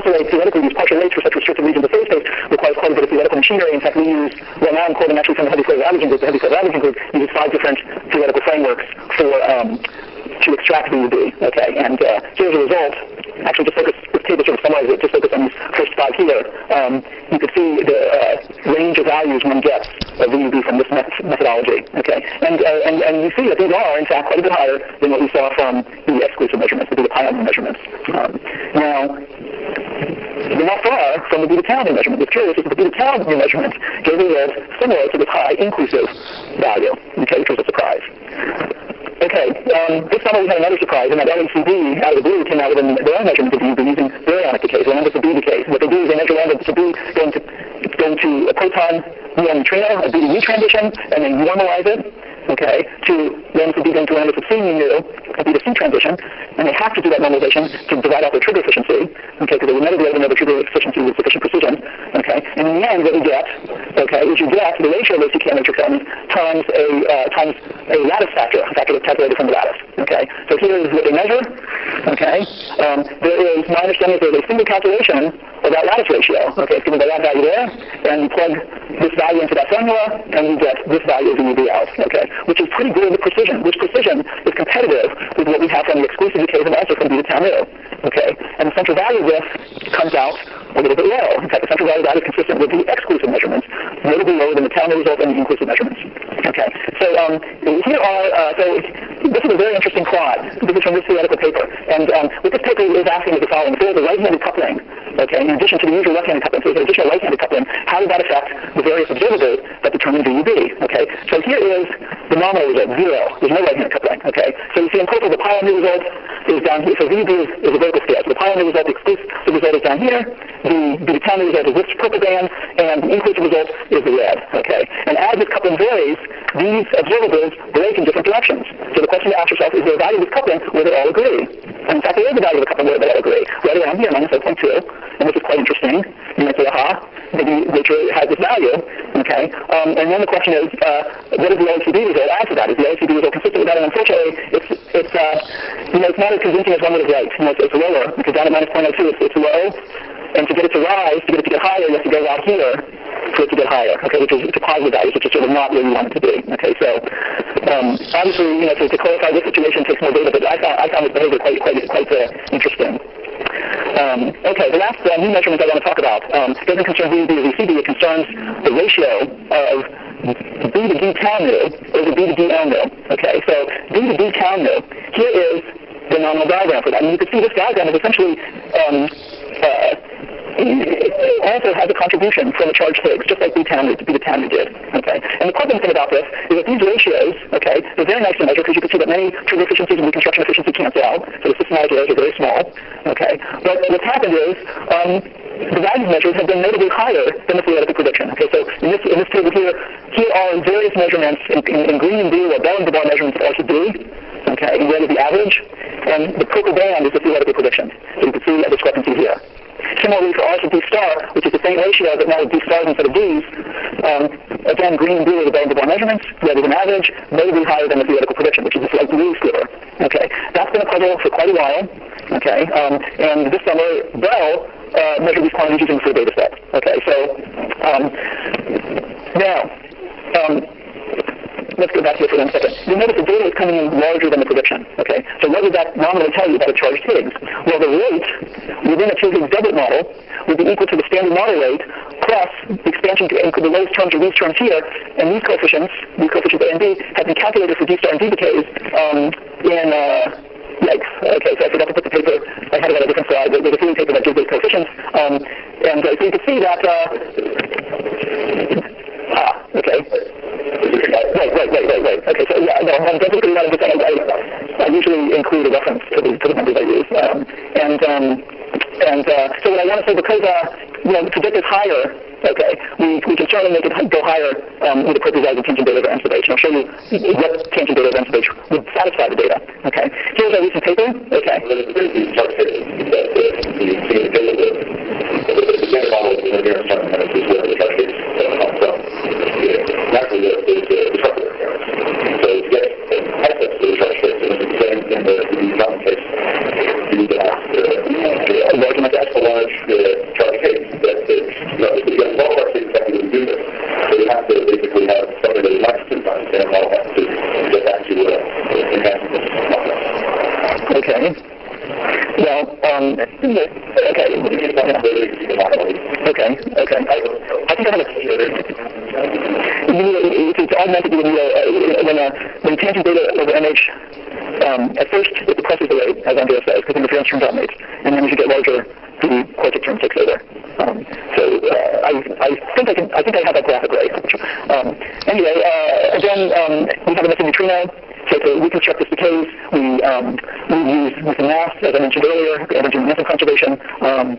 calculate theoretically these partial rates for such restricted regions of phase space requires quite a bit of theoretical machinery. In fact, we use, well, now I'm quoting actually from the heavy slave averaging group. The heavy slave averaging group uses 5 different theoretical frameworks for to extract VUB. Okay, and here's a result. Actually, just focus, this table sort of summarizes it, just focus on these first 5 here. You can see the range of values one gets of VUB from this methodology. Okay, and you see that these are, in fact, quite a bit higher than what we saw from the exclusive measurements, the beta-pi measurements. Now, we're not far from the beta-tau measurement. What's curious is that the beta-tau measurement gave a result similar to this high inclusive value, okay, which was a surprise. Okay, this summer we had another surprise, and that LHCb out of the blue came out with their own measurement of VUB using baryonic decays. Remember, it's a B decay. What they do is they measure lambda to B going to a proton muon neutrino, a B to U transition, and then normalize it, okay, to lambda to B going to lambda to C mu, a B to C transition, and they have to do that normalization to divide out their trigger efficiency, okay, because they would never be able to know the trigger efficiency with sufficient precision, okay, and in the end what we get, okay, is you get the ratio of those CK matrix elements times a lattice factor, a factor that's calculated from the lattice, okay. So here is what they measure, okay. There is, my understanding is there's a single calculation of that lattice ratio, okay, it's given by that value there, and you plug this value into that formula, and you get this value of VUB out, okay, which is pretty good with precision, which precision is competitive with what we have from the exclusive decays and also from beta-tau mu, okay, and the central value of this comes out a little bit low. In fact, the central value of that is consistent with the exclusive measurements, notably lower than the tau mu result and the inclusive measurements. Okay, so here are, so this is a very interesting plot. This is from this theoretical paper, and what this paper is asking is the following. If there was a right-handed coupling, okay, in addition to the usual left-handed coupling, so there's an additional right-handed coupling, how did that affect the various observables that determine VUB? Okay, so here is the nominal result, 0. There's no right-handed coupling, okay. So you see in total the pi mu result is down here, so VUB is a vertical scale. So the pi mu result, the exclusive result is down here, the beta-tau mu result is this purple band, and the inclusive result is the red, okay. And as this coupling varies, these observables break in different directions. So the question to ask yourself, is there a value of this coupling where they all agree? And in fact, there is a value of the coupling where they all agree. Right around here, minus 0.2, and this is quite interesting. You might say, aha, maybe nature has this value, okay. And then the question is, what is the LHCb result after that? Is the LHCb result consistent with that? And unfortunately, it's not as convincing as one would have liked. It's lower, because down at minus 0.02, it's low. And to get it to rise, to get it to get higher, you have to go out here for it to get higher, okay, which is to positive values, which is sort of not where you want it to be, okay. So obviously, to clarify this situation takes more data, but I found this behavior quite interesting. Okay, the last new measurement I want to talk about doesn't concern VUB or VCB. It concerns the ratio of B to D tau mu over B to D L mu. Okay, so B to D tau mu. Here is the nominal diagram for that, and you can see this diagram is essentially also has a contribution from the charged Higgs, just like beta-tau mu did. Okay, and the important thing about this is that these ratios, okay, they're very nice to measure because you can see that many trigger efficiencies and reconstruction efficiency cancel out, so the systematic errors are very small. Okay, but what's happened is the values measured have been notably higher than the theoretical prediction. Okay, so in this table here are various measurements in green and blue are bell-and-bar measurements of RCB. Okay, and red is the average, and the purple band is the theoretical prediction. So you can see a discrepancy here. Similarly for R to D star, which is the same ratio but now with D stars instead of Ds, again, green and blue are the bell-and-bar measurements, red is an average, notably higher than the theoretical prediction, which is this light blue sliver. Okay, that's been a puzzle for quite a while. Okay, and this summer, Bell measured these quantities using the full data set. Okay, so now, let's go back here for 1 second. You'll notice the data is coming in larger than the prediction. Okay, so what does that nominally tell you about a charged Higgs? Well, the rate within a 2 Higgs doublet model would be equal to the standard model rate plus the expansion to the lowest terms of these terms here, and these coefficients A and B, have been calculated for D star and D decays in yikes. Okay, so I forgot to put the paper. I had it on a different slide. There's a theory paper that gives those coefficients, and so you can see that. Okay. Right. Okay, so yeah, no, I'm definitely not understanding. I usually include a reference to the numbers I use, so what I want to say, because to get this higher, okay, we can certainly make it go higher with appropriate values of tangent beta over M sub H, and I'll show you what tangent beta over M sub H would satisfy the data. Okay, here's our recent paper. Okay. Large Okay. Okay. I think I have it's augmented when tangent beta over MH, at first it depresses the rate, as Andrea says, because interference turns dominates, and then as you get larger, the quartic term takes over. I think I have that graphic right. Anyway, again, we have a missing neutrino. So to reconstruct this decays, we use missing mass, as I mentioned earlier, energy momentum conservation, and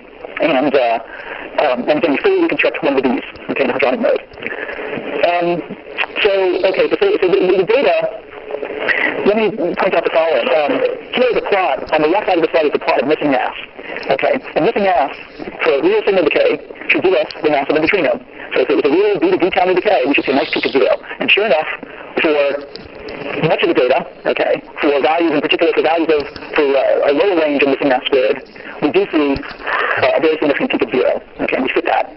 then we fully reconstruct one of these, okay, in the hadronic mode. So the data, let me point out the following. Here's a plot. On the left side of the slide is a plot of missing mass. Okay, and missing mass for a real signal decay should give us the mass of the neutrino. So if it was a real B to D counter decay, we should see a nice peak of 0. And sure enough, for much of the data, okay, for values in particular, for a lower range of missing mass squared, we do see a very significant peak of 0. Okay, and we fit that.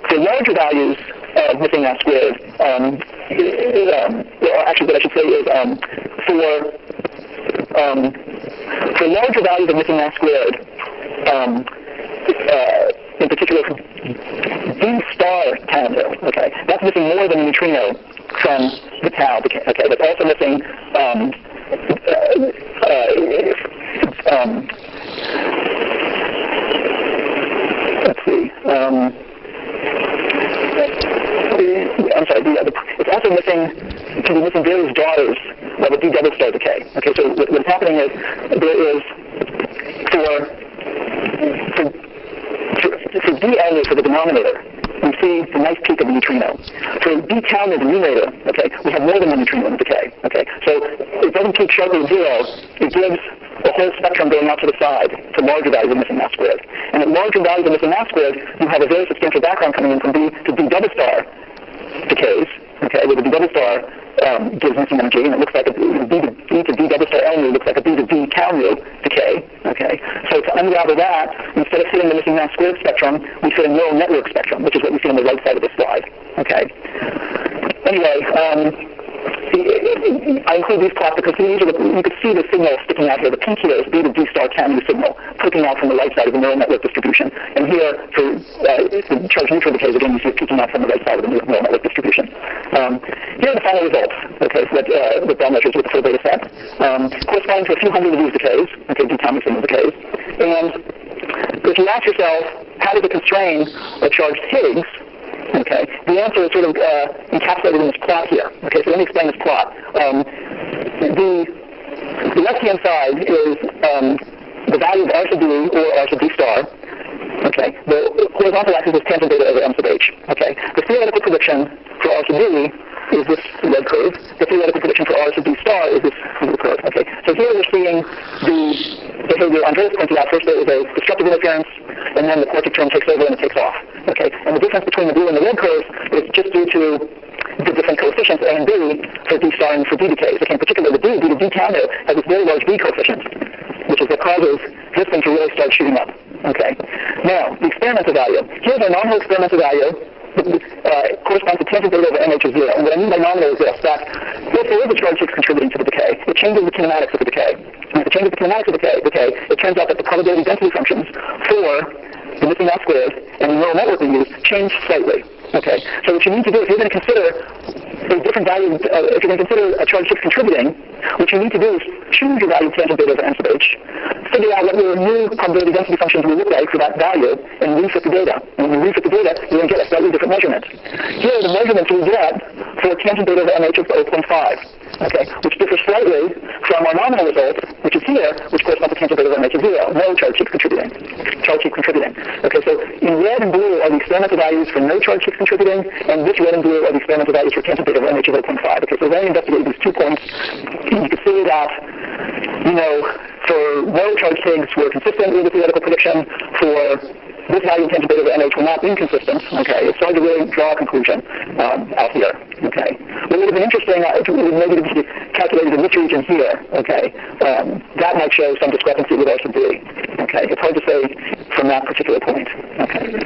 For larger values of missing mass squared, actually what I should say is for larger values of missing mass squared, in particular D star counter, okay, that's missing more than a neutrino from the tau decay, okay, that's also missing let's see, I'm sorry, it's also can be missing various daughters of a D double star decay. Okay, so what's happening is there is for D L for the denominator, we see the nice peak of the neutrino. For D tau in the numerator, okay, we have more than one neutrino in the decay. Okay, so it doesn't peak sharply at 0. It gives the whole spectrum going out to the side to larger values of missing mass squared. And at larger values of missing mass squared, you have a very substantial background coming in from D to D double star decays, okay, where the D double star gives missing energy, and it looks like a B to D double star L mu looks like a B to D tau mu decay, okay. So to unravel that, instead of fitting the missing mass squared spectrum, we fit a neural network spectrum, which is what we see on the right side of the slide, okay. Anyway, I include these plots because you can see the signal sticking out here. The pink here is B to D star tau mu signal poking out from the right side of the neural network distribution. And here, for the charge neutral decays, again, you see it peeking out from the right side of the neural network distribution. Here are the final results, okay, so that Bell measures with the full data set, corresponding to a few hundred of these decays, okay, D tau mu signal decays. And if you ask yourself, how does it constrain a charged Higgs? Okay, the answer is sort of encapsulated in this plot here. Okay, so let me explain this plot. The left-hand side is the value of R sub D or R sub D star. Okay, the horizontal axis is tangent beta over M sub H. Okay, the theoretical prediction for R sub D is this red curve. The theoretical prediction for R sub D star is this blue curve. Okay, so here we're seeing the behavior Andreas pointed out. First there is a destructive interference, and then the quartic term takes over and it takes off. Okay, and the difference between the blue and the red curve is just due to the different coefficients A and B for D star and for D decays. Okay, in particular the D to D counter has this very large B coefficient, which is what causes this thing to really start shooting up. Okay, now the experimental value. Here's our nominal experimental value. Corresponds to tangent beta over MH of 0. And what I mean by nominal is this, that if there is a charge Higgs contributing to the decay, it changes the kinematics of the decay. And if it changes the kinematics of the decay, it turns out that the probability density functions for the missing mass squared and the neural network we use change slightly. Okay, so what you need to do, if you're going to consider a different value, if you're going to consider a charge Higgs contributing, what you need to do is choose your value of tangent beta over M sub H, figure out what your new probability density functions will look like for that value, and refit the data. And when you refit the data, you're going to get a slightly different measurement. Here are the measurements we get for tangent beta over MH of 0.5. Okay, which differs slightly from our nominal result, which is here, which corresponds to tangent beta over MH of 0. No charge Higgs contributing. Charge Higgs contributing. Okay, so in red and blue are the experimental values for no charge Higgs contributing, and this red and blue are the experimental values for tangent beta over MH of 0.5. Okay, so then we investigate these 2 points, and you can see that, for no charge Higgs, we're consistent with the theoretical prediction. For this value of tangent beta over MH, we're not inconsistent. Okay, it's hard to really draw a conclusion out here. Okay, what would have been interesting maybe to calculate in this region here. Okay, that might show some discrepancy with R sub D. Okay, it's hard to say from that particular point. Okay.